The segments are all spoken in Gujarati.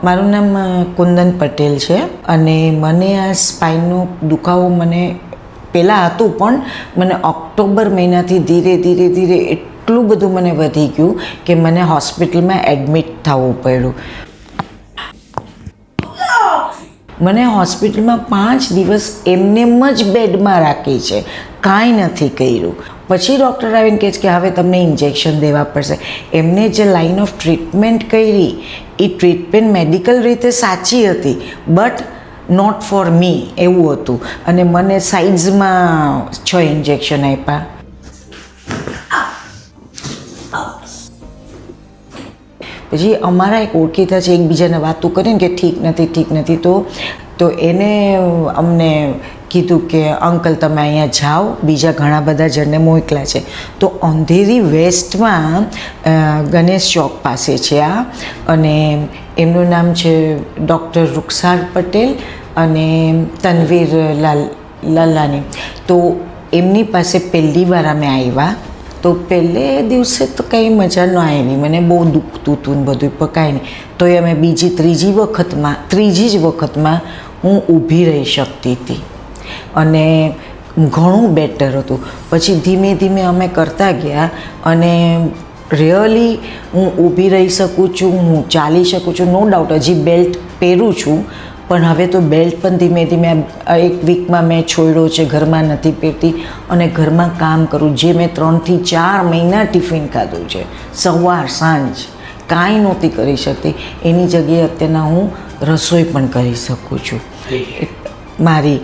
મારું નામ કુંદન પટેલ છે અને મને આ સ્પાઇનનો દુખાવો મને પહેલાં હતું, પણ મને ઓક્ટોબર મહિનાથી ધીરે ધીરે એટલું બધું મને વધી ગયું કે મને હોસ્પિટલમાં એડમિટ થવું પડ્યું. મને હોસ્પિટલમાં 5 દિવસ એમનેમ જ બેડમાં રાખી છે, કાંઈ નથી કર્યું. પછી ડૉક્ટર આવીને કહે છે કે હવે તમને ઇન્જેક્શન દેવા પડશે. એમને જે લાઇન ઓફ ટ્રીટમેન્ટ કરી એ ટ્રીટમેન્ટ મેડિકલ રીતે સાચી હતી, બટ નોટ ફોર મી એવું હતું. અને મને સાઇઝમાં 6 ઇન્જેક્શન આપ્યા. પછી અમારા એક ઓળખીતા છે, એકબીજાને વાતો કરીને કે ઠીક નથી, તો એને અમને કીધું કે અંકલ તમે અહીંયા જાઓ, બીજા ઘણા બધા જણને મોકલ્યા છે. તો અંધેરી વેસ્ટમાં ગણેશ ચોક પાસે છે આ, અને એમનું નામ છે ડૉક્ટર રૂકસાર પટેલ અને તનવીર લાલાની. તો એમની પાસે પહેલી વાર અમે આવ્યા. તો પહેલે દિવસે તો કંઈ મજા ન આવી, મને બહુ દુખતું હતું ને બધું, પણ કાંઈ નહીં. તો એ અમે ત્રીજી જ વખતમાં હું ઊભી રહી શકતી હતી અને ઘણું બેટર હતું. પછી ધીમે ધીમે અમે કરતા ગયા અને રિયલી હું ઊભી રહી શકું છું, હું ચાલી શકું છું. નો ડાઉટ હજી બેલ્ટ પહેરું છું, પણ હવે તો બેલ્ટ પણ ધીમે ધીમે 1 વીકમાં મેં છોડ્યો છે, ઘરમાં નથી પહેરતી અને ઘરમાં કામ કરું. જે મેં 3 થી 4 મહિના ટિફિન ખાધું છે, સવાર સાંજ કાંઈ નહોતી કરી શકતી, એની જગ્યાએ અત્યારના હું રસોઈ પણ કરી શકું છું. મારી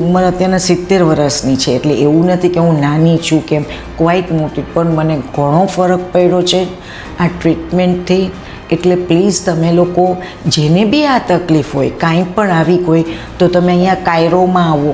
ઉંમર અત્યારના 70 વર્ષની છે, એટલે એવું નથી કે હું નાની છું કે ક્વાઇટ મોટી, પણ મને ઘણો ફરક પડ્યો છે આ ટ્રીટમેન્ટથી. એટલે પ્લીઝ તમે લોકો જેને બી આ તકલીફ હોય, કાંઈ પણ આવી હોય, તો તમે અહીંયા કાયરોમાં આવો.